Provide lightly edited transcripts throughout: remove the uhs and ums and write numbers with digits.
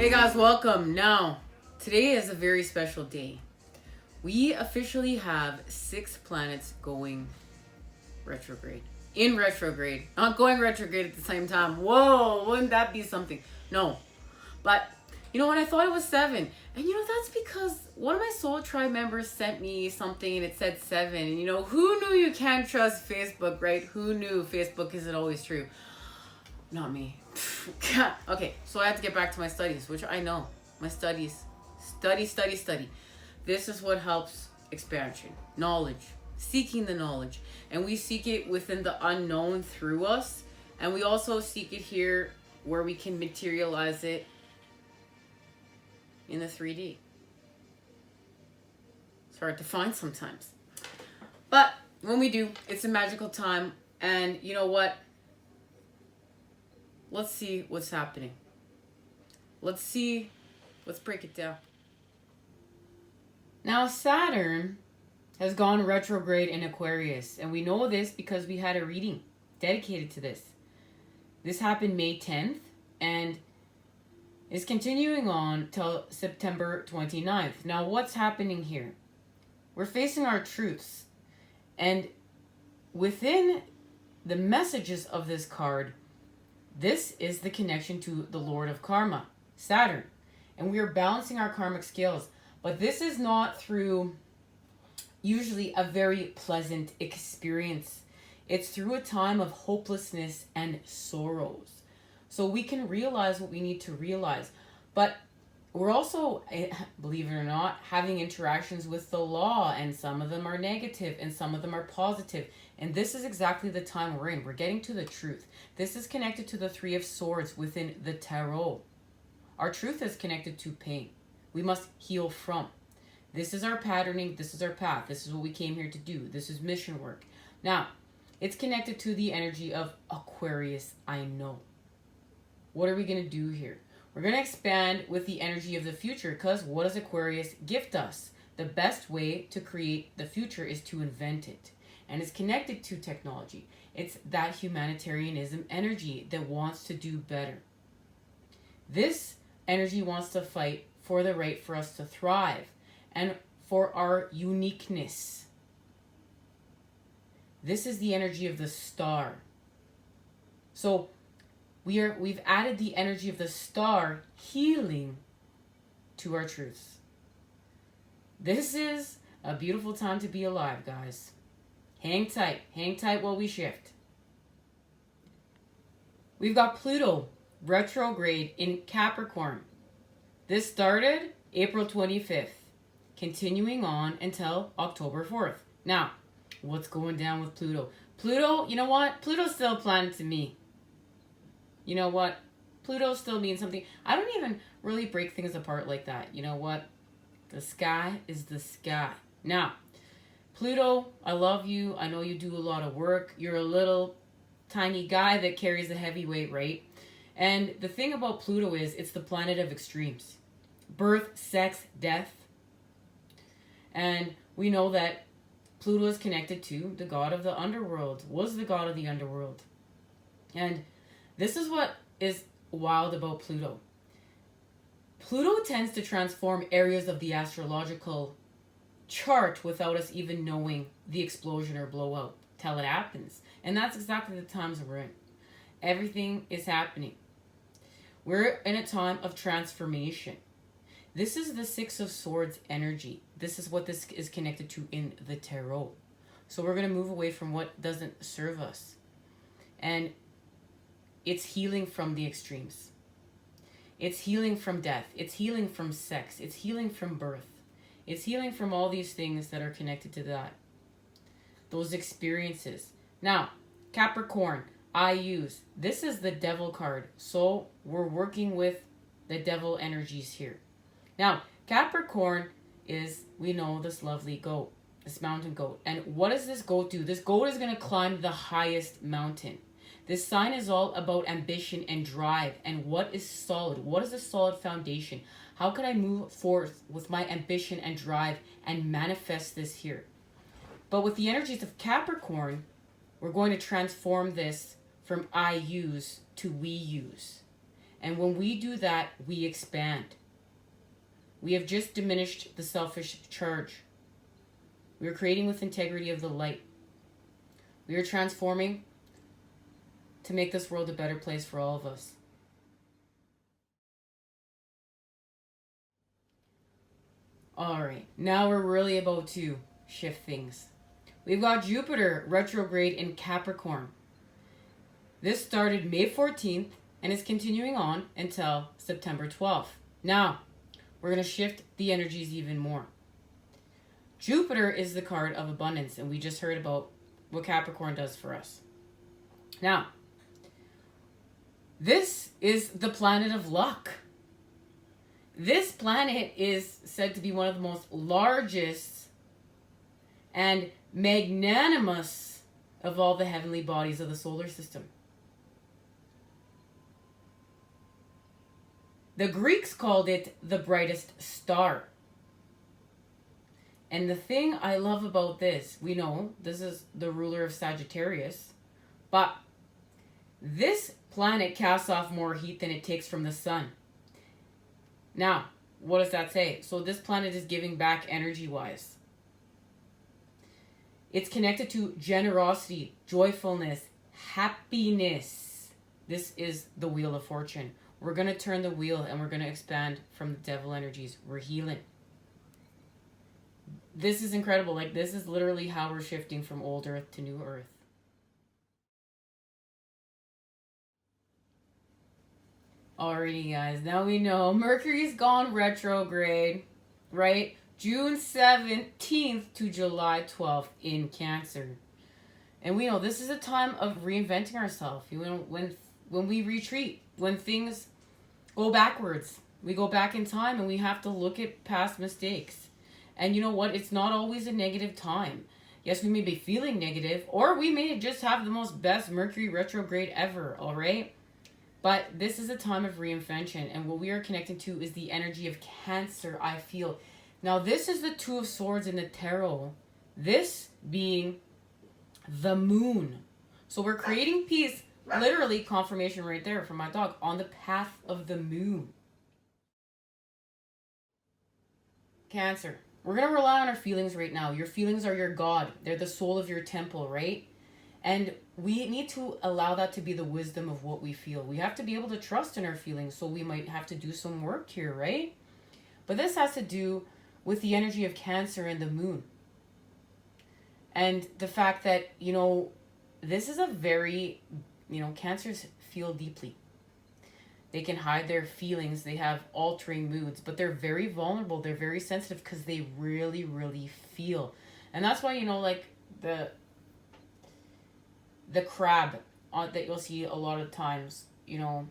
Hey guys, welcome. Now, today is a very special day. We officially have 6 planets going retrograde. In retrograde. Not going retrograde at the same time. Whoa, wouldn't that be something? No. But, you know what? I thought it was 7. And you know, that's because one of my Soul Tribe members sent me something and it said 7. And you know, who knew you can't trust Facebook, right? Who knew Facebook isn't always true? Not me. Okay, so I have to get back to my studies, which I know. My studies. Study. This is what helps expansion. Knowledge. Seeking the knowledge. And we seek it within the unknown through us. And we also seek it here where we can materialize it in the 3D. It's hard to find sometimes. But when we do, it's a magical time. And you know what? Let's see what's happening. Let's break it down. Now, Saturn has gone retrograde in Aquarius, and we know this because we had a reading dedicated to this. This happened May 10th, and is continuing on till September 29th. Now, what's happening here? We're facing our truths, and within the messages of this card, this is the connection to the Lord of Karma, Saturn. And we are balancing our karmic scales. But this is not through usually a very pleasant experience. It's through a time of hopelessness and sorrows. So we can realize what we need to realize. But we're also, believe it or not, having interactions with the law. And some of them are negative and some of them are positive. And this is exactly the time we're in. We're getting to the truth. This is connected to the 3 of Swords within the Tarot. Our truth is connected to pain. We must heal from. This is our patterning. This is our path. This is what we came here to do. This is mission work. Now, it's connected to the energy of Aquarius, I know. What are we going to do here? We're going to expand with the energy of the future, because what does Aquarius gift us? The best way to create the future is to invent it. And it's connected to technology. It's that humanitarianism energy that wants to do better. This energy wants to fight for the right for us to thrive and for our uniqueness. This is the energy of the star. So we've added the energy of the star healing to our truths. This is a beautiful time to be alive, guys. Hang tight while we shift. We've got Pluto retrograde in Capricorn. This started April 25th, continuing on until October 4th. Now, what's going down with Pluto? Pluto, you know what? Pluto's still a planet to me. You know what? Pluto still means something. I don't even really break things apart like that. You know what? The sky is the sky. Now, Pluto, I love you. I know you do a lot of work. You're a little tiny guy that carries the heavy weight, right? And the thing about Pluto is it's the planet of extremes. Birth, sex, death. And we know that Pluto is connected to the god of the underworld, was the god of the underworld. And this is what is wild about Pluto. Pluto tends to transform areas of the astrological chart without us even knowing the explosion or blowout till it happens. And that's exactly the times we're in. Everything is happening. We're in a time of transformation. This is the 6 of Swords energy. This is what this is connected to in the Tarot. So we're going to move away from what doesn't serve us. And it's healing from the extremes. It's healing from death. It's healing from sex. It's healing from birth. It's healing from all these things that are connected to that. Those experiences. Now, Capricorn, I use. This is the devil card. So we're working with the devil energies here. Now, Capricorn is, we know, this lovely goat. This mountain goat. And what does this goat do? This goat is going to climb the highest mountain. This sign is all about ambition and drive. And what is solid? What is a solid foundation? How can I move forth with my ambition and drive and manifest this here? But with the energies of Capricorn, we're going to transform this from I use to we use. And when we do that, we expand. We have just diminished the selfish charge. We are creating with integrity of the light. We are transforming to make this world a better place for all of us. All right, now we're really about to shift things. We've got Jupiter retrograde in Capricorn. This started May 14th and is continuing on until September 12th. Now, we're going to shift the energies even more. Jupiter is the card of abundance, and we just heard about what Capricorn does for us. Now, this is the planet of luck. This planet is said to be one of the most largest and magnanimous of all the heavenly bodies of the solar system. The Greeks called it the brightest star. And the thing I love about this, we know this is the ruler of Sagittarius, but this planet casts off more heat than it takes from the sun. Now, what does that say? So this planet is giving back energy-wise. It's connected to generosity, joyfulness, happiness. This is the Wheel of Fortune. We're going to turn the wheel and we're going to expand from the devil energies. We're healing. This is incredible. Like, this is literally how we're shifting from old earth to new earth. Alrighty, guys. Now we know Mercury's gone retrograde, right? June 17th to July 12th in Cancer. And we know this is a time of reinventing ourselves. You know, when we retreat, when things go backwards, we go back in time and we have to look at past mistakes. And you know what? It's not always a negative time. Yes, we may be feeling negative, or we may just have the most best Mercury retrograde ever, all right? But this is a time of reinvention, and what we are connecting to is the energy of Cancer, I feel. Now, this is the Two of Swords in the tarot. This being the moon. So we're creating peace, literally confirmation right there from my dog, on the path of the moon. Cancer. We're going to rely on our feelings right now. Your feelings are your God. They're the soul of your temple, right? And we need to allow that to be the wisdom of what we feel. We have to be able to trust in our feelings, so we might have to do some work here, right? But this has to do with the energy of Cancer and the moon. And the fact that, you know, this is a very, you know, Cancers feel deeply. They can hide their feelings. They have altering moods, but they're very vulnerable. They're very sensitive because they really, really feel. And that's why, you know, like the crab that you'll see a lot of times, you know,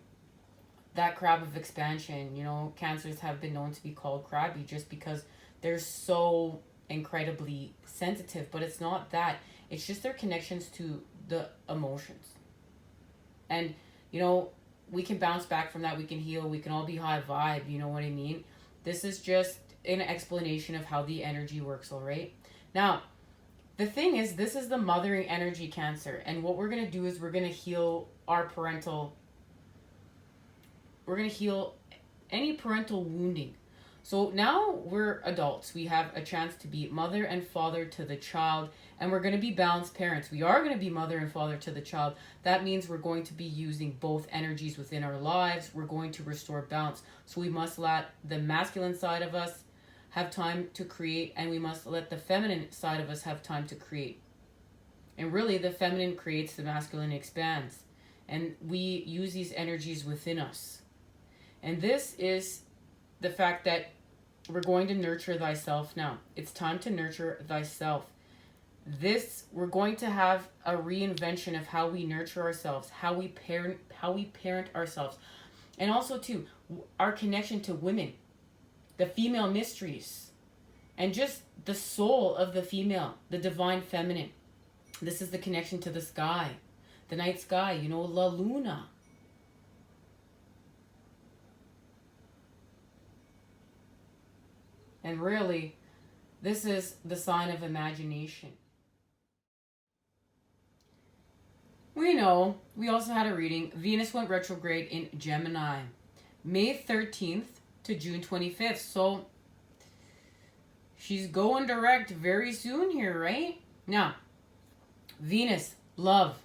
that crab of expansion, you know, Cancers have been known to be called crabby just because they're so incredibly sensitive. But it's not that. It's just their connections to the emotions. And, you know, we can bounce back from that. We can heal. We can all be high vibe. You know what I mean? This is just an explanation of how the energy works, all right? Now, the thing is, this is the mothering energy, Cancer. And what we're going to do is we're going to heal our parental... We're going to heal any parental wounding. So now we're adults. We have a chance to be mother and father to the child. And we're going to be balanced parents. We are going to be mother and father to the child. That means we're going to be using both energies within our lives. We're going to restore balance. So we must let the masculine side of us have time to create, and we must let the feminine side of us have time to create. And really, the feminine creates, the masculine expands. And we use these energies within us. And this is the fact that we're going to nurture thyself now. It's time to nurture thyself. We're going to have a reinvention of how we nurture ourselves, how we parent ourselves. And also, too, our connection to women. The female mysteries, and just the soul of the female, the divine feminine. This is the connection to the sky, the night sky, you know, La Luna. And really, this is the sign of imagination. We know, we also had a reading, Venus went retrograde in Gemini. May 13th to June 25th. So she's going direct very soon here, right? Now, Venus, love,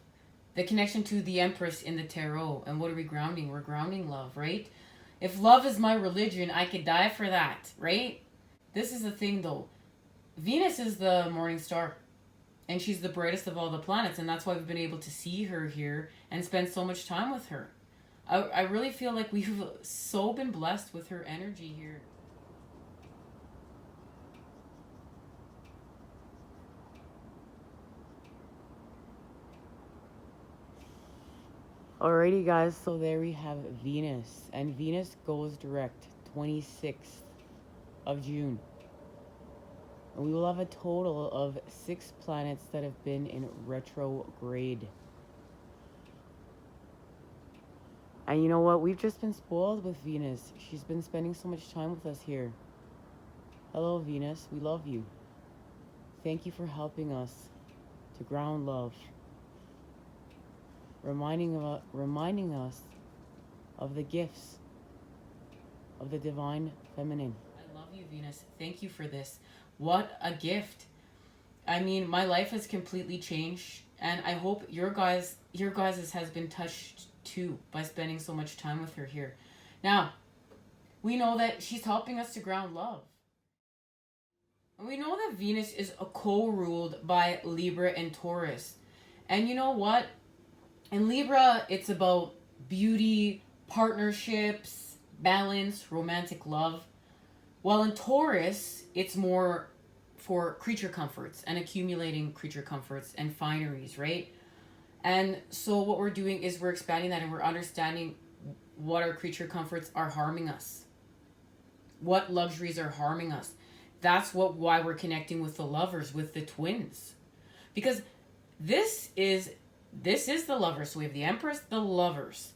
the connection to the Empress in the Tarot. And what are we grounding? We're grounding love, right? If love is my religion, I could die for that, right? This is the thing, though. Venus is the morning star. And she's the brightest of all the planets. And that's why we've been able to see her here and spend so much time with her. I really feel like we've so been blessed with her energy here. Alrighty guys, so there we have Venus. And Venus goes direct 26th of June. And we will have a total of 6 planets that have been in retrograde. And you know what? We've just been spoiled with Venus. She's been spending so much time with us here. Hello, Venus. We love you. Thank you for helping us to ground love. Reminding us of the gifts of the divine feminine. I love you, Venus. Thank you for this. What a gift. I mean, my life has completely changed, and I hope your guys' has been touched too by spending so much time with her here. Now, we know that she's helping us to ground love. We know that Venus is co-ruled by Libra and Taurus. And you know what? In Libra, it's about beauty, partnerships, balance, romantic love. While in Taurus, it's more for creature comforts and accumulating creature comforts and fineries, right? And so what we're doing is we're expanding that and we're understanding what our creature comforts are harming us. What luxuries are harming us. That's why we're connecting with the lovers, with the twins. Because this is the lovers. So we have the Empress, the lovers.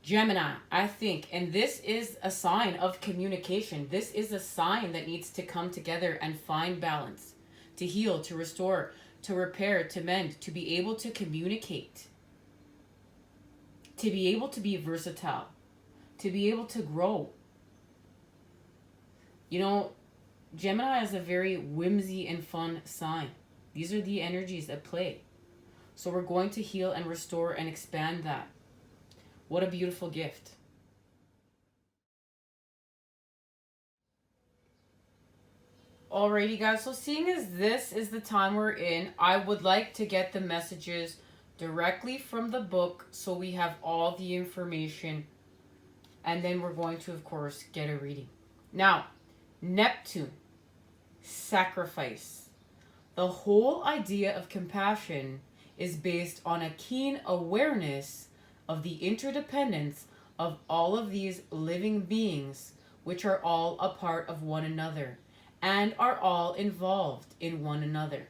Gemini, I think. And this is a sign of communication. This is a sign that needs to come together and find balance. To heal, to restore, to repair, to mend, to be able to communicate, to be able to be versatile, to be able to grow. You know, Gemini is a very whimsy and fun sign. These are the energies at play. So we're going to heal and restore and expand that. What a beautiful gift. Alrighty guys, so seeing as this is the time we're in, I would like to get the messages directly from the book so we have all the information, and then we're going to, of course, get a reading. Now, Neptune, sacrifice. The whole idea of compassion is based on a keen awareness of the interdependence of all of these living beings, which are all a part of one another and are all involved in one another.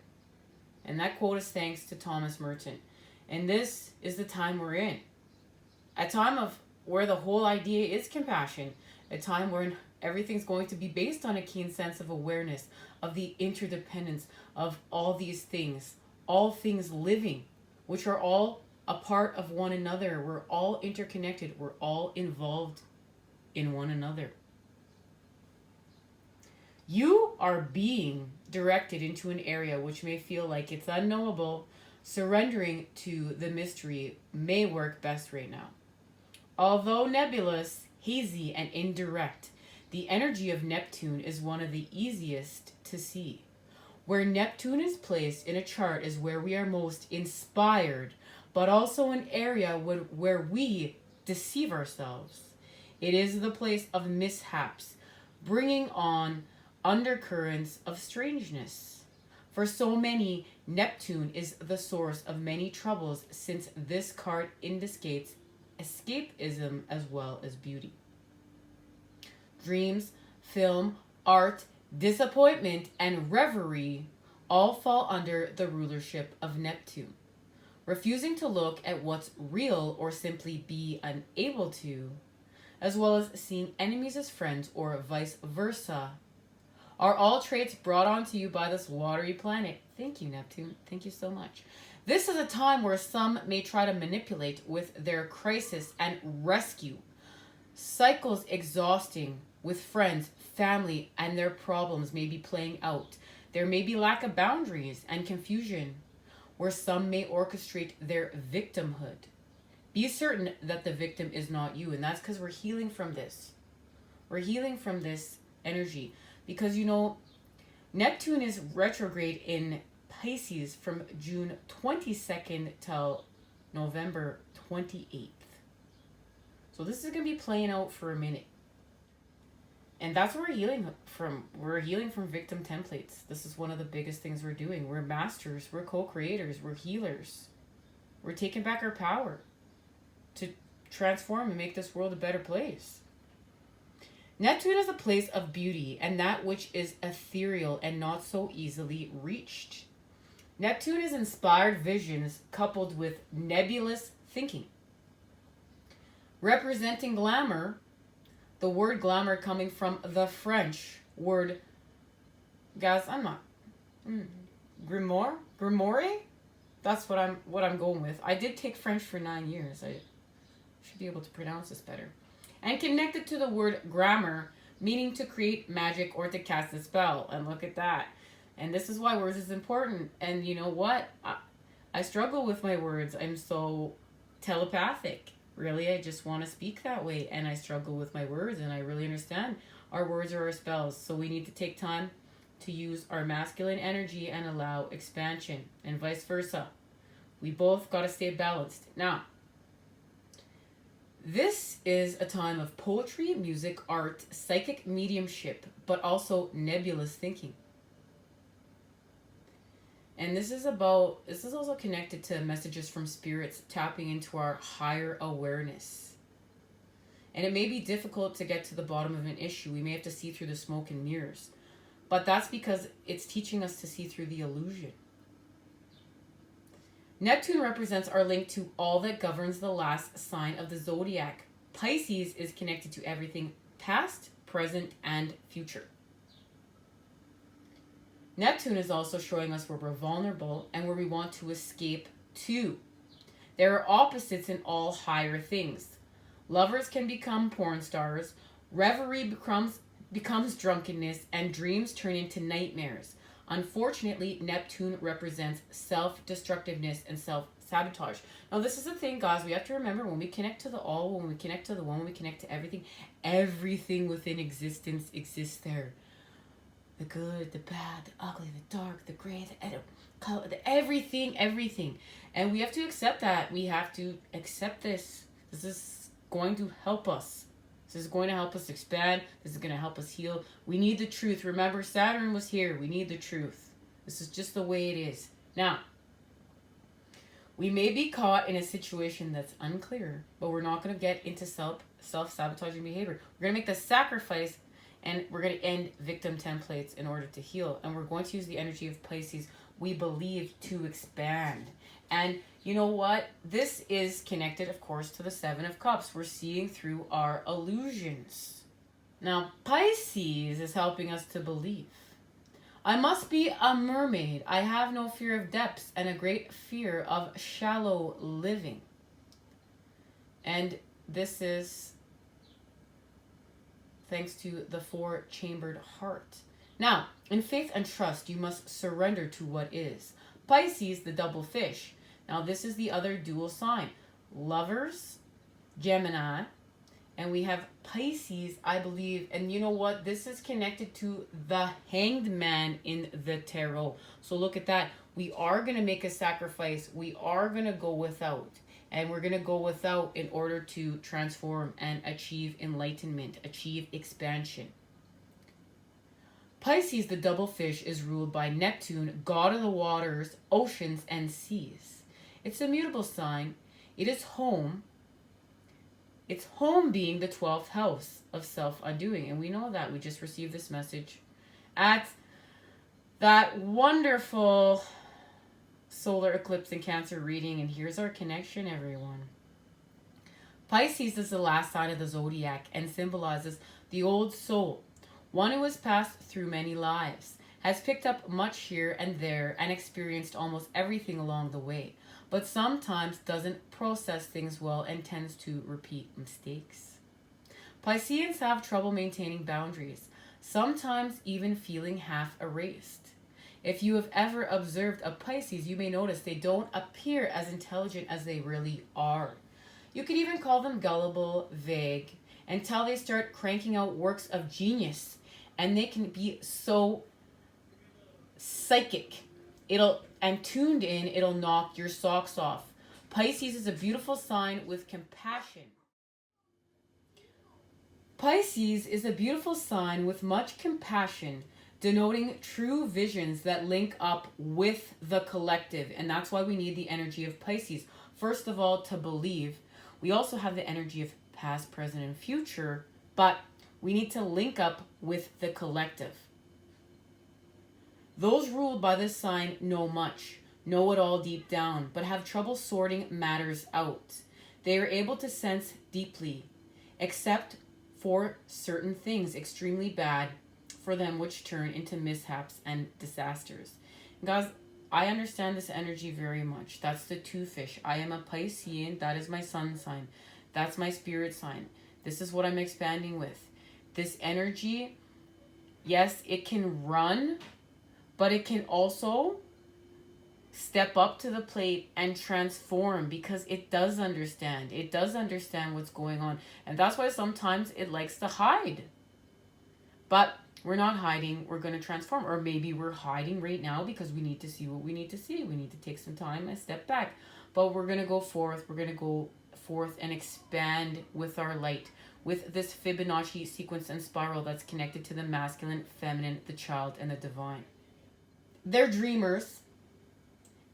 And that quote is thanks to Thomas Merton. And this is the time we're in. A time of where the whole idea is compassion. A time where everything's going to be based on a keen sense of awareness of the interdependence of all these things. All things living, which are all a part of one another. We're all interconnected. We're all involved in one another. You are being directed into an area which may feel like it's unknowable. Surrendering to the mystery may work best right now. Although nebulous, hazy, and indirect, the energy of Neptune is one of the easiest to see. Where Neptune is placed in a chart is where we are most inspired, but also an area where we deceive ourselves. It is the place of mishaps, bringing on undercurrents of strangeness. For so many, Neptune is the source of many troubles, since this card indicates escapism as well as beauty. Dreams, film, art, disappointment, and reverie all fall under the rulership of Neptune. Refusing to look at what's real or simply be unable to, as well as seeing enemies as friends or vice versa, are all traits brought onto you by this watery planet. Thank you, Neptune. Thank you so much. This is a time where some may try to manipulate with their crisis and rescue. Cycles exhausting with friends, family, and their problems may be playing out. There may be lack of boundaries and confusion, where some may orchestrate their victimhood. Be certain that the victim is not you, and that's because we're healing from this. We're healing from this energy because Neptune is retrograde in Pisces from June 22nd till November 28th. So this is going to be playing out for a minute. And that's what we're healing from. We're healing from victim templates. This is one of the biggest things we're doing. We're masters, we're co-creators, we're healers. We're taking back our power to transform and make this world a better place. Neptune is a place of beauty and that which is ethereal and not so easily reached. Neptune is inspired visions coupled with nebulous thinking. Representing glamour, the word glamour coming from the French word, guys, I'm not, grimoire? That's what I'm going with. I did take French for 9 years. I should be able to pronounce this better. And connected to the word grammar, meaning to create magic or to cast a spell. And look at that. And this is why words is important. And you know what? I struggle with my words. I'm so telepathic. Really, I just want to speak that way. And I struggle with my words. And I really understand our words are our spells. So we need to take time to use our masculine energy and allow expansion. And vice versa. We both got to stay balanced. Now, this is a time of poetry, music, art, psychic mediumship, but also nebulous thinking. And this is also connected to messages from spirits tapping into our higher awareness. And it may be difficult to get to the bottom of an issue. We may have to see through the smoke and mirrors. But that's because it's teaching us to see through the illusion. Neptune represents our link to all that governs the last sign of the zodiac. Pisces is connected to everything past, present, and future. Neptune is also showing us where we're vulnerable and where we want to escape to. There are opposites in all higher things. Lovers can become porn stars, reverie becomes drunkenness, and dreams turn into nightmares. Unfortunately, Neptune represents self-destructiveness and self-sabotage. Now, this is the thing, guys. We have to remember when we connect to the all, when we connect to the one, when we connect to everything within existence exists there. The good, the bad, the ugly, the dark, the gray, the color, everything. And we have to accept that. We have to accept this. This is going to help us. This is going to help us expand. This is going to help us heal. We need the truth. Remember, Saturn was here. We need the truth. This is just the way it is. Now, we may be caught in a situation that's unclear, but we're not going to get into self-sabotaging behavior. We're going to make the sacrifice, and we're going to end victim templates in order to heal. And we're going to use the energy of Pisces, we believe, to expand. And you know what? This is connected, of course, to the Seven of Cups. We're seeing through our illusions. Now, Pisces is helping us to believe. I must be a mermaid. I have no fear of depths and a great fear of shallow living. And this is thanks to the four-chambered heart. Now, in faith and trust, you must surrender to what is. Pisces, the double fish. Now, this is the other dual sign. Lovers, Gemini, and we have Pisces, I believe. And you know what? This is connected to the Hanged Man in the tarot. So look at that. We are going to make a sacrifice. We are going to go without. And we're going to go without in order to transform and achieve enlightenment, achieve expansion. Pisces, the double fish, is ruled by Neptune, god of the waters, oceans, and seas. It's a mutable sign. It is home. It's home being the 12th house of self-undoing. And we know that. We just received this message at that wonderful solar eclipse in Cancer reading. And here's our connection, everyone. Pisces is the last sign of the zodiac and symbolizes the old soul, one who has passed through many lives, has picked up much here and there, and experienced almost everything along the way, but sometimes doesn't process things well and tends to repeat mistakes. Pisceans have trouble maintaining boundaries, sometimes even feeling half erased. If you have ever observed a Pisces, you may notice they don't appear as intelligent as they really are. You could even call them gullible, vague, until they start cranking out works of genius. And they can be so psychic. And tuned in, it'll knock your socks off. Pisces is a beautiful sign with compassion. Pisces is a beautiful sign with much compassion, denoting true visions that link up with the collective. And that's why we need the energy of Pisces. First of all, to believe. We also have the energy of past, present, and future, but we need to link up with the collective. Those ruled by this sign know much, know it all deep down, but have trouble sorting matters out. They are able to sense deeply, except for certain things extremely bad for them, which turn into mishaps and disasters. Guys, I understand this energy very much. That's the two fish. I am a Piscean. That is my sun sign. That's my spirit sign. This is what I'm expanding with. This energy, yes, it can run, but it can also step up to the plate and transform, because it does understand. It does understand what's going on. And that's why sometimes it likes to hide. But we're not hiding. We're going to transform. Or maybe we're hiding right now because we need to see what we need to see. We need to take some time and step back. But we're going to go forth. We're going to go forth and expand with our light, with this Fibonacci sequence and spiral that's connected to the masculine, feminine, the child, and the divine. They're dreamers.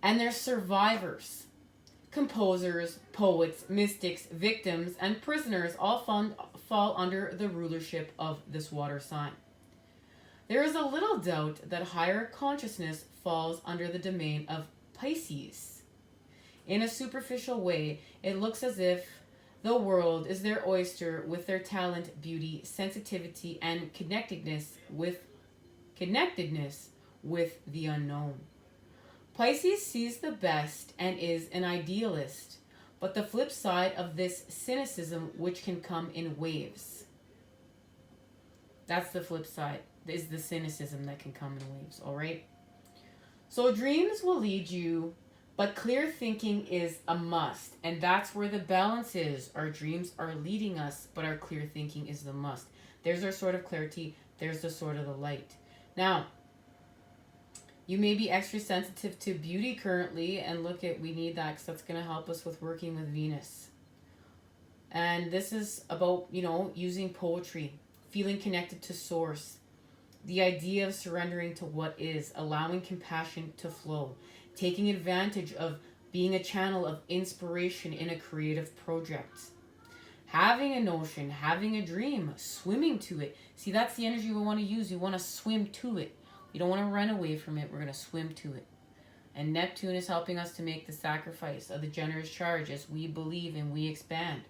And they're survivors, composers, poets, mystics, victims, and prisoners all fall under the rulership of this water sign. There is a little doubt that higher consciousness falls under the domain of Pisces. In a superficial way, it looks as if the world is their oyster with their talent, beauty, sensitivity, and connectedness with the unknown. Pisces sees the best and is an idealist, but the flip side of this cynicism, which can come in waves. That's the flip side, is the cynicism that can come in waves, all right? So dreams will lead you, but clear thinking is a must, and that's where the balance is. Our dreams are leading us, but our clear thinking is the must. There's our sword of clarity, there's the sword of the light. Now, you may be extra sensitive to beauty currently, and look at, we need that because that's going to help us with working with Venus. And this is about, using poetry, feeling connected to source, the idea of surrendering to what is, allowing compassion to flow, taking advantage of being a channel of inspiration in a creative project, having a notion, having a dream, swimming to it. See, that's the energy we want to use. You want to swim to it. You don't want to run away from it. We're going to swim to it. And Neptune is helping us to make the sacrifice of the generous charge as we believe and we expand.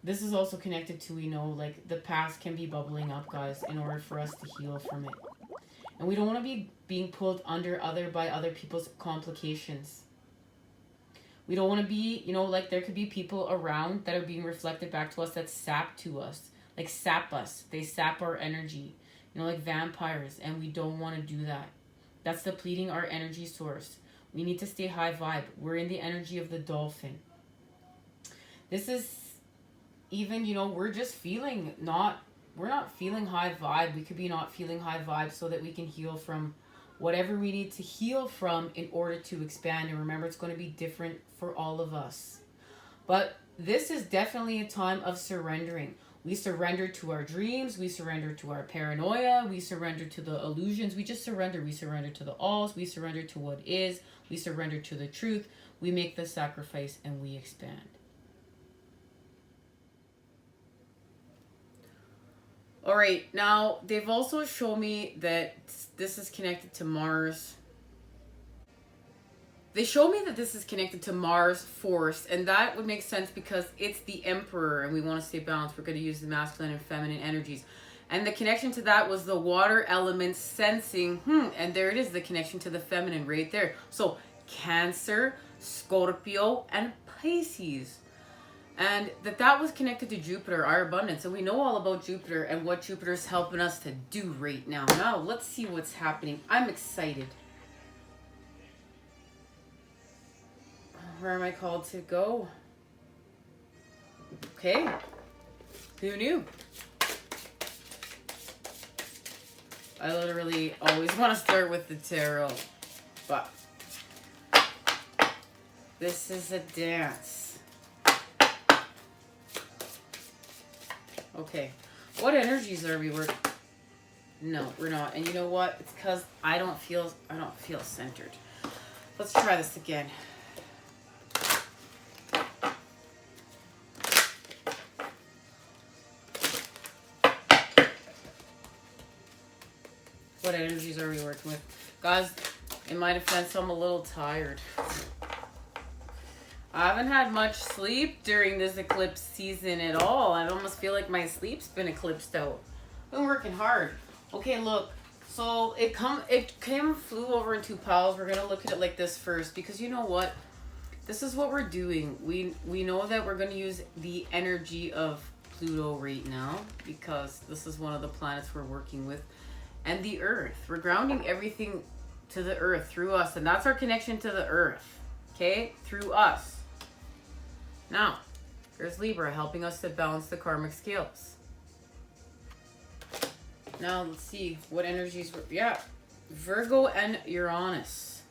This is also connected to, the past can be bubbling up, guys, in order for us to heal from it. And we don't want to be being pulled by other people's complications. We don't want to be, there could be people around that are being reflected back to us that sap to us. Sap us. They sap our energy, like vampires, and we don't want to do that. That's depleting our energy source. We need to stay high vibe. We're in the energy of the dolphin. This is even, we're just feeling we're not feeling high vibe. We could be not feeling high vibe so that we can heal from whatever we need to heal from in order to expand. And remember, it's going to be different for all of us. But this is definitely a time of surrendering. We surrender to our dreams. We surrender to our paranoia. We surrender to the illusions. We just surrender. We surrender to the alls. We surrender to what is. We surrender to the truth. We make the sacrifice and we expand. All right. Now, they've also shown me that this is connected to Mars. They show me that this is connected to Mars force, and that would make sense because it's the Emperor, and we want to stay balanced. We're going to use the masculine and feminine energies. And the connection to that was the water element sensing, and there it is, the connection to the feminine right there. So Cancer, Scorpio, and Pisces. And that was connected to Jupiter, our abundance. And we know all about Jupiter and what Jupiter's helping us to do right now. Now, let's see what's happening. I'm excited. Where am I called to go? Okay. Who knew? I literally always want to start with the tarot. But this is a dance. Okay. What energies are we working? No, we're not. And you know what? It's because I don't feel centered. Let's try this again. What energies are we working with? Guys, in my defense, I'm a little tired. I haven't had much sleep during this eclipse season at all. I almost feel like my sleep's been eclipsed out. I've been working hard. Okay, look. So it flew over in two piles. We're gonna look at it like this first, because you know what? This is what we're doing. We know that we're gonna use the energy of Pluto right now, because this is one of the planets we're working with. And the earth. We're grounding everything to the earth through us. And that's our connection to the earth. Okay? Through us. Now, there's Libra helping us to balance the karmic scales. Now, let's see what energies were. Yeah. Virgo and Uranus.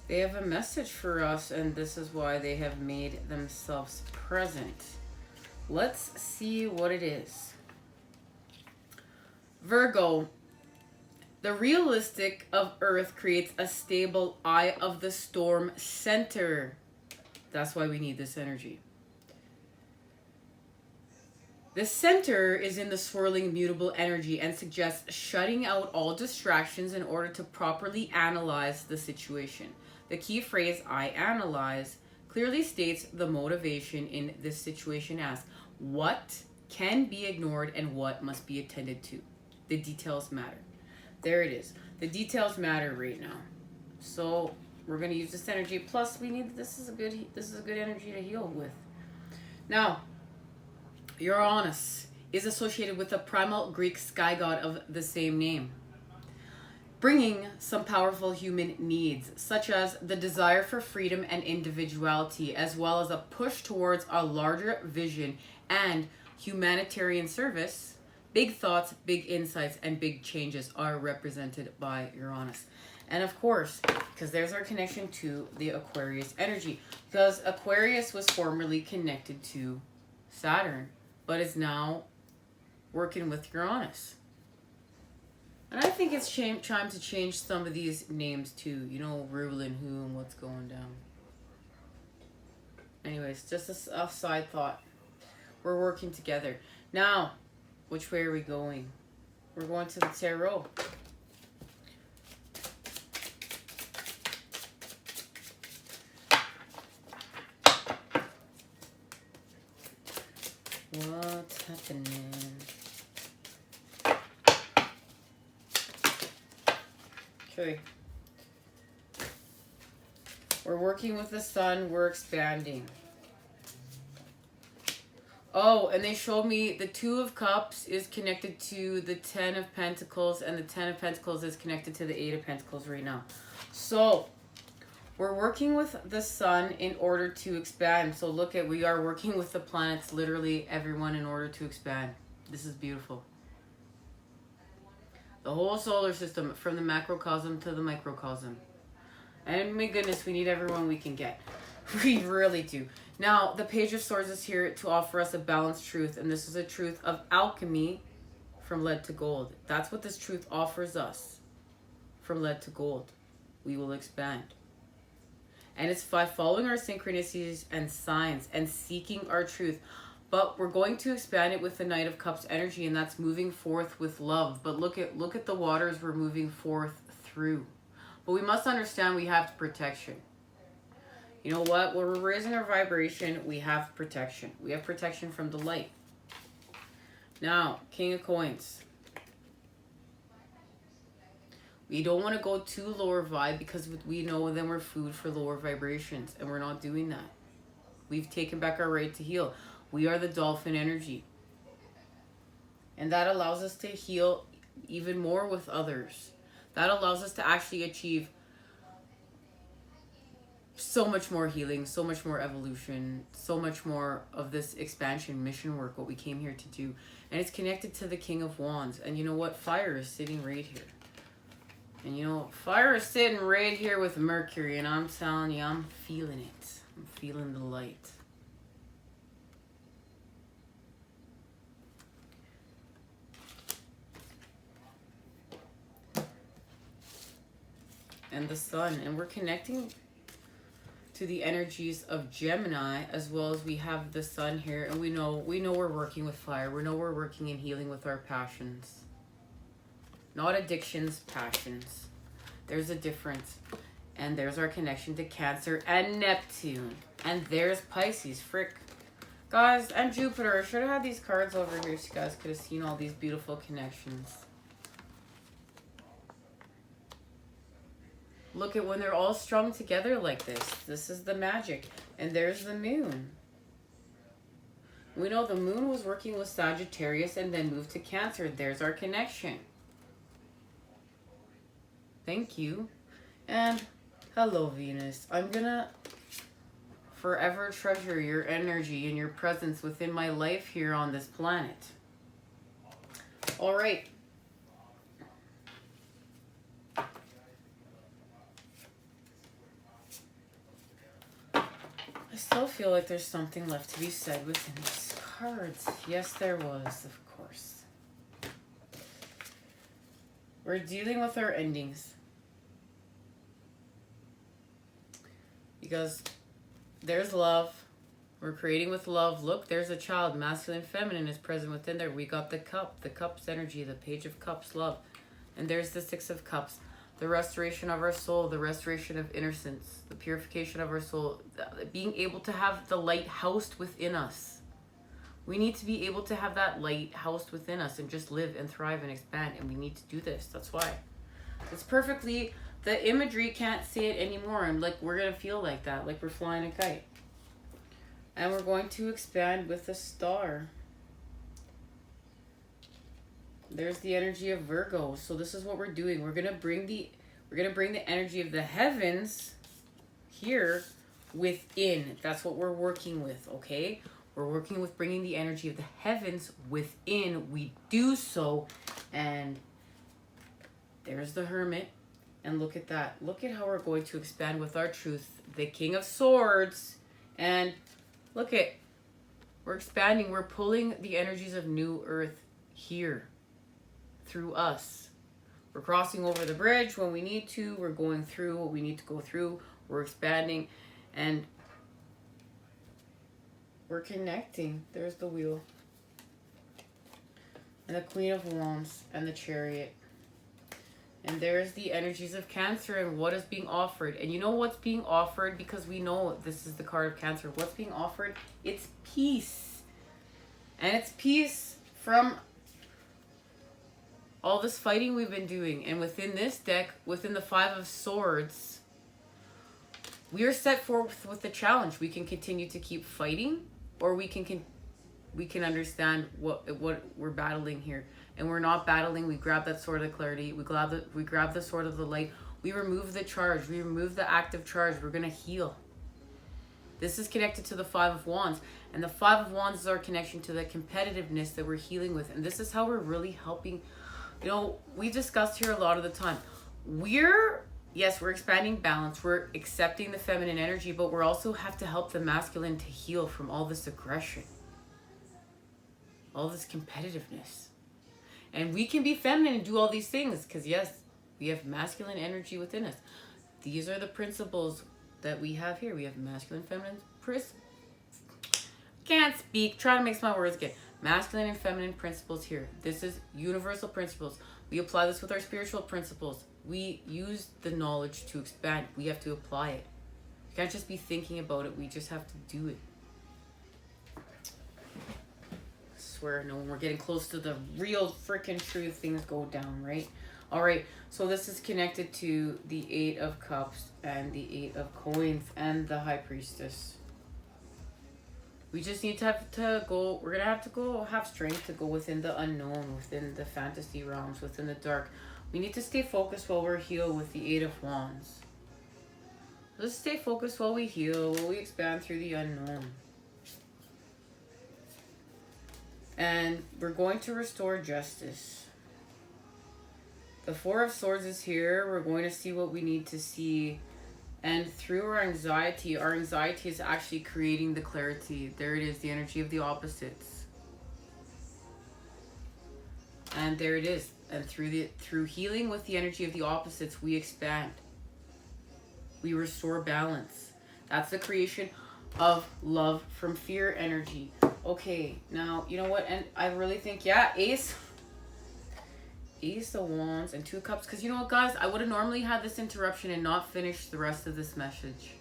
They have a message for us, and this is why they have made themselves present. Let's see what it is. Virgo, the realistic of Earth creates a stable eye of the storm center. That's why we need this energy. The center is in the swirling, mutable energy and suggests shutting out all distractions in order to properly analyze the situation. The key phrase, I analyze, clearly states the motivation in this situation as what can be ignored and what must be attended to. The details matter. There it is. The details matter right now. So we're going to use this energy. Plus, we need this is a good energy to heal with. Now, Uranus is associated with the primal Greek sky god of the same name, bringing some powerful human needs, such as the desire for freedom and individuality, as well as a push towards a larger vision and humanitarian service. Big thoughts, big insights, and big changes are represented by Uranus. And of course, because there's our connection to the Aquarius energy, because Aquarius was formerly connected to Saturn, but is now working with Uranus. And I think it's time to change some of these names too. You know, ruling who and what's going down. Anyways, just a side thought. We're working together. Now, which way are we going? We're going to the tarot. What's happening? Okay. We're working with the sun. We're expanding. Oh, and they showed me the Two of Cups is connected to the Ten of Pentacles, and the Ten of Pentacles is connected to the Eight of Pentacles right now. So, we're working with the sun in order to expand. So look at, we are working with the planets, literally everyone, in order to expand. This is beautiful. The whole solar system, from the macrocosm to the microcosm. And my goodness, we need everyone we can get. We really do. Now, the Page of Swords is here to offer us a balanced truth. And this is a truth of alchemy from lead to gold. That's what this truth offers us. From lead to gold. We will expand. And it's by following our synchronicities and signs and seeking our truth. But we're going to expand it with the Knight of Cups energy, and that's moving forth with love. But look at the waters we're moving forth through. But we must understand we have protection. You know what? When we're raising our vibration, we have protection. We have protection from the light. Now, King of Coins. We don't want to go too lower vibe because we know then we're food for lower vibrations, and we're not doing that. We've taken back our right to heal. We are the dolphin energy. And that allows us to heal even more with others. That allows us to actually achieve so much more healing, so much more evolution, so much more of this expansion, mission work, what we came here to do. And it's connected to the King of Wands. And you know what? Fire is sitting right here. And you know, fire is sitting right here with Mercury, and I'm telling you, I'm feeling it. I'm feeling the light. And the sun, and we're connecting to the energies of Gemini, as well as we have the sun here, and we know we're working with fire. We know we're working and healing with our passions. Not addictions, passions. There's a difference. And there's our connection to Cancer and Neptune. And there's Pisces, frick. Guys, and Jupiter. I should have had these cards over here so you guys could have seen all these beautiful connections. Look at when they're all strung together like this. This is the magic. And there's the moon. We know the moon was working with Sagittarius and then moved to Cancer. There's our connection. Thank you. And hello, Venus. I'm gonna forever treasure your energy and your presence within my life here on this planet. All right. I still feel like there's something left to be said within these cards. Yes, there was, of course. We're dealing with our endings. Because there's love. We're creating with love. Look, there's a child. Masculine, feminine is present within there. We got the cup. The cup's energy. The page of cups, love. And there's the 6 of cups. The restoration of our soul. The restoration of innocence. The purification of our soul. Being able to have the light housed within us. We need to be able to have that light housed within us and just live and thrive and expand. And we need to do this. That's why. It's perfectly... The imagery can't say it anymore. And like we're going to feel like that. Like we're flying a kite. And we're going to expand with a star. There's the energy of Virgo. So this is what we're doing. We're going to bring the energy of the heavens here within. That's what we're working with, okay? We're working with bringing the energy of the heavens within. We do so. And there's the Hermit. And look at that. Look at how we're going to expand with our truth. The King of Swords. And look at, we're expanding. We're pulling the energies of New Earth here through us. We're crossing over the bridge when we need to. We're going through what we need to go through. We're expanding. And we're connecting. There's the Wheel. And the Queen of Wands and the Chariot. And there's the energies of Cancer and what is being offered. And you know what's being offered? Because we know this is the card of Cancer. What's being offered? It's peace. And it's peace from all this fighting we've been doing. And within this deck, within the 5 of Swords, we are set forth with the challenge. We can continue to keep fighting, or we can understand what we're battling here. And we're not battling. We grab that sword of clarity. We grab the sword of the light. We remove the charge. We remove the active charge. We're going to heal. This is connected to the 5 of Wands. And the 5 of Wands is our connection to the competitiveness that we're healing with. And this is how we're really helping. You know, we discussed here a lot of the time. Yes, we're expanding balance. We're accepting the feminine energy. But we also have to help the masculine to heal from all this aggression. All this competitiveness. And we can be feminine and do all these things because, yes, we have masculine energy within us. These are the principles that we have here. We have masculine, feminine, can't speak. Try to mix my words again. Masculine and feminine principles here. This is universal principles. We apply this with our spiritual principles. We use the knowledge to expand. We have to apply it. We can't just be thinking about it. We just have to do it. swear. No, when we're getting close to the real freaking truth, things go down, right? All right, so this is connected to the Eight of Cups and the Eight of Coins and the High Priestess. We just need to go, we're going to have to go have strength to go within the unknown, within the fantasy realms, within the dark. We need to stay focused while we're healed with the Eight of Wands. Let's stay focused while we heal, while we expand through the unknown. And we're going to restore justice. The Four of Swords is here. We're going to see what we need to see. And through our anxiety is actually creating the clarity. There it is, the energy of the opposites. And there it is. And through healing with the energy of the opposites, we expand. We restore balance. That's the creation of love from fear energy. Okay, now, you know what? And I really think, yeah, Ace of Wands and Two of Cups. Because you know what, guys? I would have normally had this interruption and not finished the rest of this message.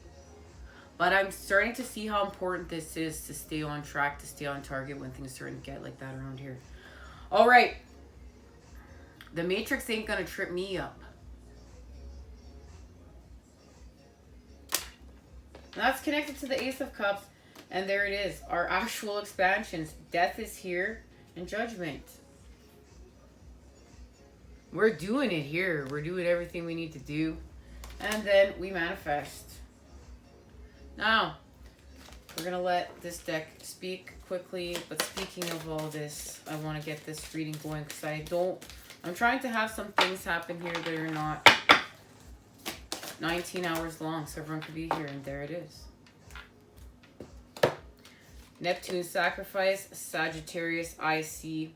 But I'm starting to see how important this is to stay on track, to stay on target when things start to get like that around here. All right. The Matrix ain't going to trip me up. That's connected to the Ace of Cups. And there it is. Our actual expansions. Death is here and Judgment. We're doing it here. We're doing everything we need to do. And then we manifest. Now, we're going to let this deck speak quickly. But speaking of all this, I want to get this reading going because I'm trying to have some things happen here that are not 19 hours long. So everyone could be here. And there it is. Neptune sacrifice, Sagittarius IC.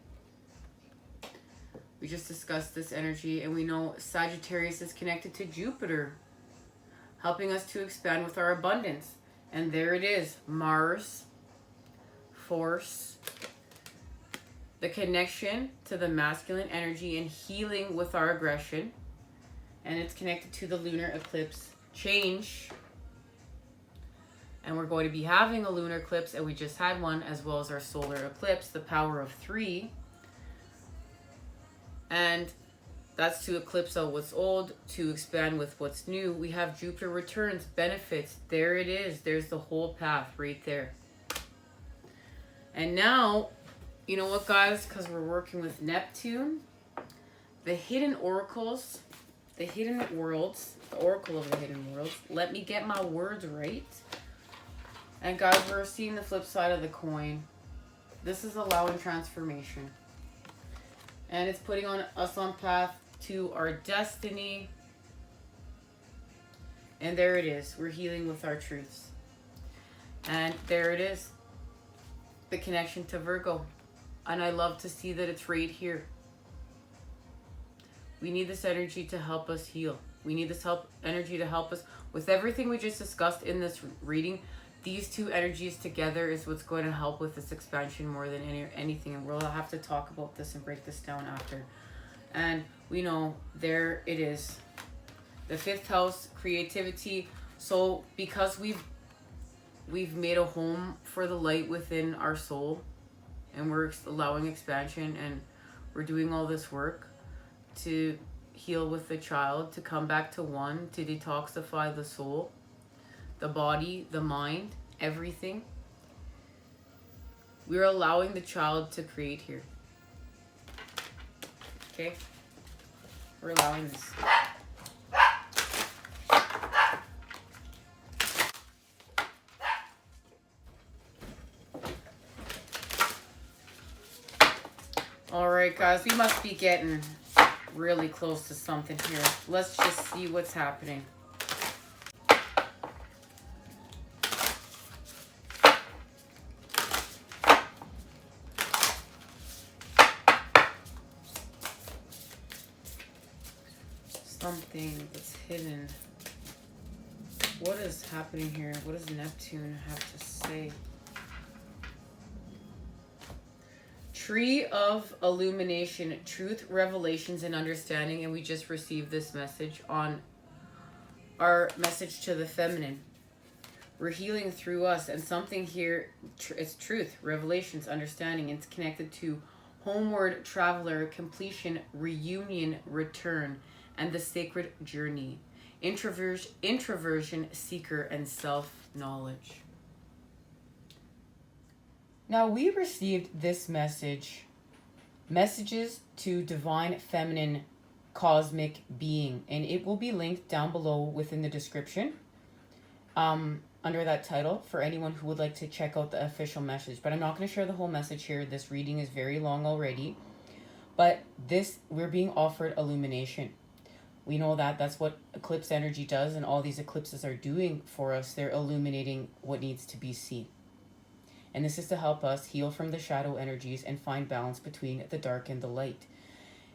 We just discussed this energy and we know Sagittarius is connected to Jupiter, helping us to expand with our abundance. And there it is, Mars, force, the connection to the masculine energy and healing with our aggression. And it's connected to the lunar eclipse change. And we're going to be having a lunar eclipse, and we just had one, as well as our solar eclipse, the power of 3. And that's to eclipse out what's old, to expand with what's new. We have Jupiter returns, benefits. There it is. There's the whole path right there. And now, you know what, guys? Because we're working with Neptune, the hidden oracles, the hidden worlds, the oracle of the hidden worlds. Let me get my words right. And guys, we're seeing the flip side of the coin. This is allowing transformation. And it's putting us on path to our destiny. And there it is. We're healing with our truths. And there it is. The connection to Virgo. And I love to see that it's right here. We need this energy to help us heal. We need this energy to help us with everything we just discussed in this reading. These two energies together is what's going to help with this expansion more than anything. And we'll have to talk about this and break this down after. And we know there it is. The 5th house, creativity. So because we've made a home for the light within our soul, and we're allowing expansion, and we're doing all this work to heal with the child, to come back to one, to detoxify the soul, the body, the mind, everything. We're allowing the child to create here. Okay? We're allowing this. Alright, guys, we must be getting really close to something here. Let's just see what's happening. Something that's hidden. What is happening here? What does Neptune have to say? Tree of Illumination, Truth, Revelations, and Understanding. And we just received this message on our message to the feminine. We're healing through us, and something here, it's truth, revelations, understanding. It's connected to homeward traveler, completion, reunion, return, and the sacred journey. Introversion, seeker, and self-knowledge. Now we received this messages to divine feminine cosmic being, and it will be linked down below within the description under that title for anyone who would like to check out the official message. But I'm not going to share the whole message here. This reading is very long already, but we're being offered illumination. We know that that's what eclipse energy does, and all these eclipses are doing for us. They're illuminating what needs to be seen. And this is to help us heal from the shadow energies and find balance between the dark and the light.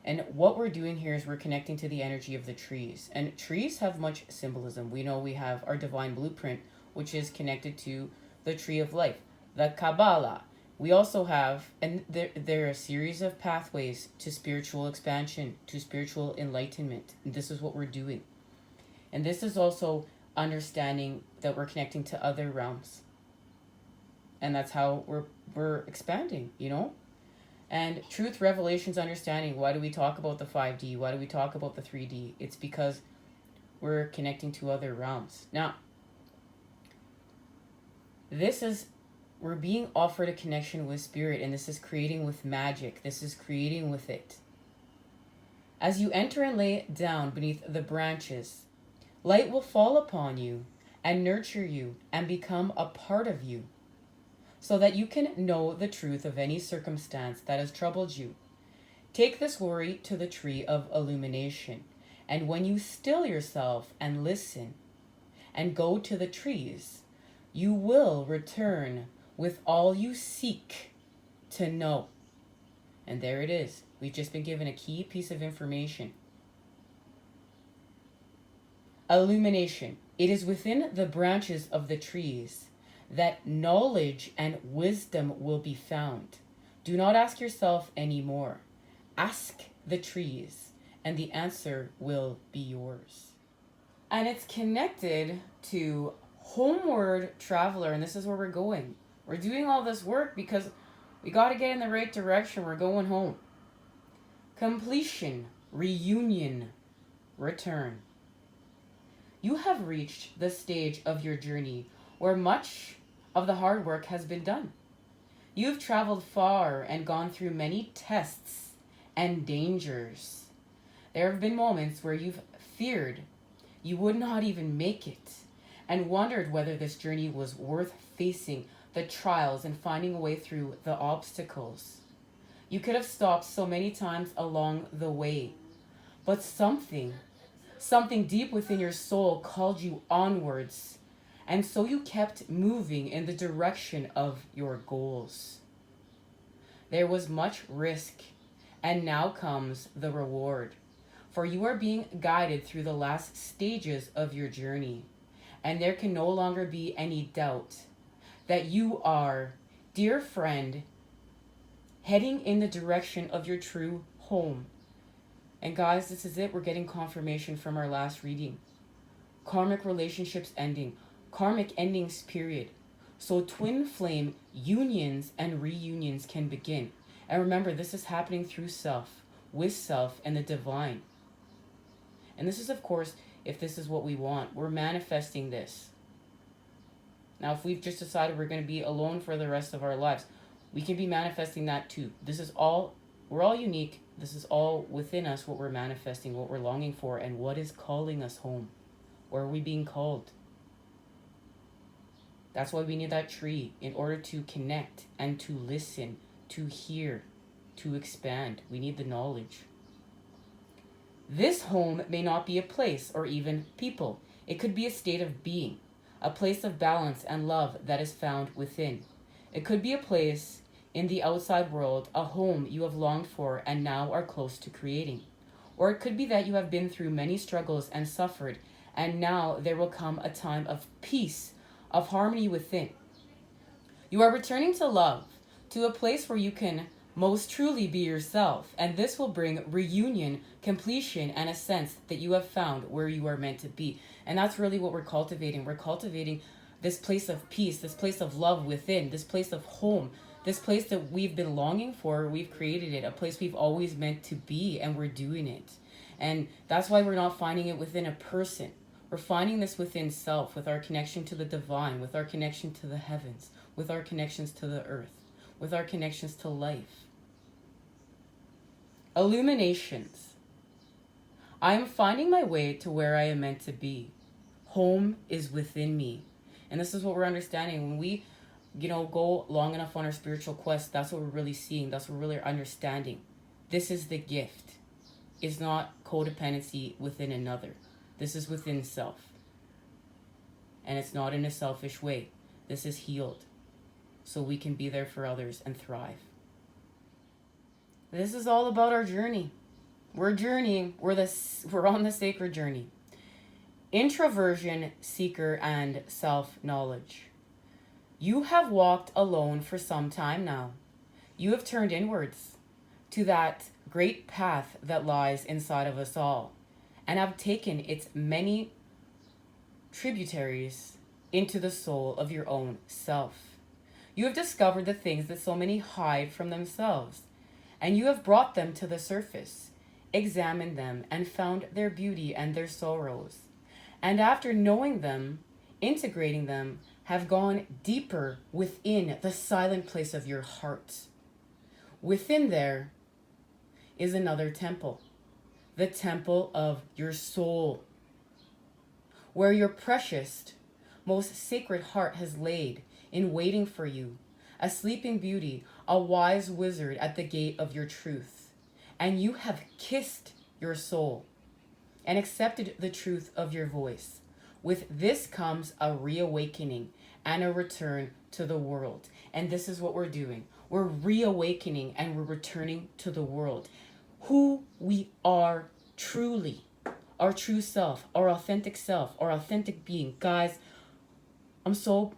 And what we're doing here is we're connecting to the energy of the trees. And trees have much symbolism. We know we have our divine blueprint, which is connected to the tree of life, the Kabbalah. We also have, and there are a series of pathways to spiritual expansion, to spiritual enlightenment. And this is what we're doing. And this is also understanding that we're connecting to other realms. And that's how we're expanding, you know? And truth, revelations, understanding. Why do we talk about the 5D? Why do we talk about the 3D? It's because we're connecting to other realms. Now, we're being offered a connection with spirit, and this is creating with magic. This is creating with it. As you enter and lay down beneath the branches, light will fall upon you and nurture you and become a part of you, so that you can know the truth of any circumstance that has troubled you. Take this worry to the tree of illumination, and when you still yourself and listen and go to the trees, you will return with all you seek to know. And there it is. We've just been given a key piece of information. Illumination. It is within the branches of the trees that knowledge and wisdom will be found. Do not ask yourself anymore. Ask the trees, and the answer will be yours. And it's connected to homeward traveler, and this is where we're going. We're doing all this work because we got to get in the right direction. We're going home. Completion, reunion, return. You have reached the stage of your journey where much of the hard work has been done. You've traveled far and gone through many tests and dangers. There have been moments where you've feared you would not even make it and wondered whether this journey was worth facing the trials and finding a way through the obstacles. You could have stopped so many times along the way, but something deep within your soul called you onwards. And so you kept moving in the direction of your goals. There was much risk, and now comes the reward. For you are being guided through the last stages of your journey, and there can no longer be any doubt that you are, dear friend, heading in the direction of your true home. And guys, this is it. We're getting confirmation from our last reading. Karmic relationships ending. Karmic endings, period. So twin flame unions and reunions can begin. And remember, this is happening through self, with self, and the divine. And this is, of course, if this is what we want. We're manifesting this. Now, if we've just decided we're going to be alone for the rest of our lives, we can be manifesting that too. This is all, we're all unique. This is all within us, what we're manifesting, what we're longing for, and what is calling us home. Where are we being called? That's why we need that tree, in order to connect and to listen, to hear, to expand. We need the knowledge. This home may not be a place or even people. It could be a state of being, a place of balance and love that is found within. It could be a place in the outside world, a home you have longed for and now are close to creating. Or it could be that you have been through many struggles and suffered, and now there will come a time of peace, of harmony within. You are returning to love, to a place where you can most truly be yourself, and this will bring reunion, completion, and a sense that you have found where you are meant to be. And that's really what we're cultivating. We're cultivating this place of peace, this place of love within, this place of home, this place that we've been longing for. We've created it, a place we've always meant to be, and we're doing it. And that's why we're not finding it within a person. We're finding this within self, with our connection to the divine, with our connection to the heavens, with our connections to the earth, with our connections to life. Illuminations. I am finding my way to where I am meant to be. Home is within me. And this is what we're understanding. When we, go long enough on our spiritual quest, that's what we're really seeing. That's what we're really understanding. This is the gift. It's not codependency within another. This is within self. And it's not in a selfish way. This is healed. So we can be there for others and thrive. This is all about our journey. We're journeying. We're on the sacred journey. Introversion, seeker, and self-knowledge. You have walked alone for some time now. You have turned inwards to that great path that lies inside of us all, and have taken its many tributaries into the soul of your own self. You have discovered the things that so many hide from themselves, and you have brought them to the surface, examined them, and found their beauty and their sorrows. And after knowing them, integrating them, have gone deeper within the silent place of your heart. Within there is another temple, the temple of your soul, where your precious, most sacred heart has laid in waiting for you, a sleeping beauty, a wise wizard at the gate of your truth. And you have kissed your soul and accepted the truth of your voice. With this comes a reawakening and a return to the world. And this is what we're doing. We're reawakening and we're returning to the world. Who we are truly, our true self, our authentic being. Guys, I'm so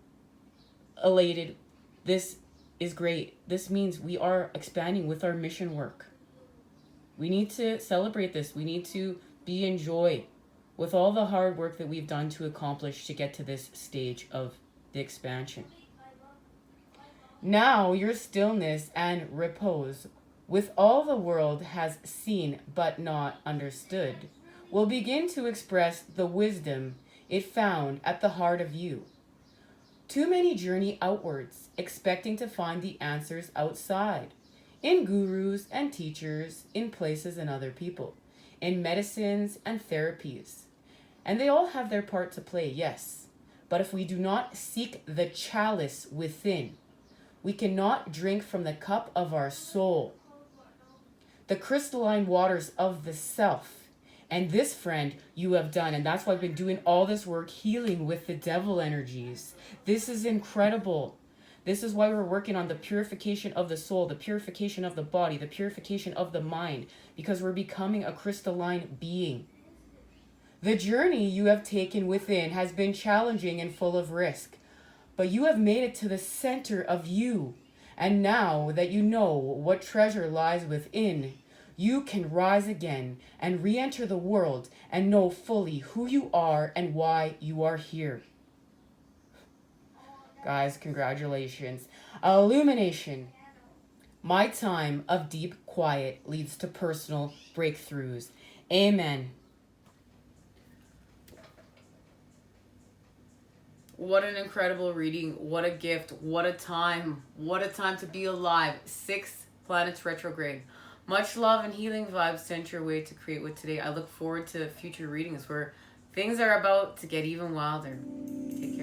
elated. This is great. This means we are expanding with our mission work. We need to celebrate this. We need to be in joy with all the hard work that we've done to accomplish to get to this stage of the expansion. Now your stillness and repose, with all the world has seen but not understood, will begin to express the wisdom it found at the heart of you. Too many journey outwards, expecting to find the answers outside, in gurus and teachers, in places and other people, in medicines and therapies. And they all have their part to play, yes. But if we do not seek the chalice within, we cannot drink from the cup of our soul, the crystalline waters of the self. And this, friend, you have done. And that's why I've been doing all this work, healing with the devil energies. This is incredible. This is why we're working on the purification of the soul, the purification of the body, the purification of the mind, because we're becoming a crystalline being. The journey you have taken within has been challenging and full of risk, but you have made it to the center of you. And now that you know what treasure lies within, you can rise again and re-enter the world and know fully who you are and why you are here. Guys, congratulations. Illumination. My time of deep quiet leads to personal breakthroughs. Amen. What an incredible reading. What a gift. What a time. What a time to be alive. 6 planets retrograde. Much love and healing vibes sent your way to create with today. I look forward to future readings where things are about to get even wilder. Take care.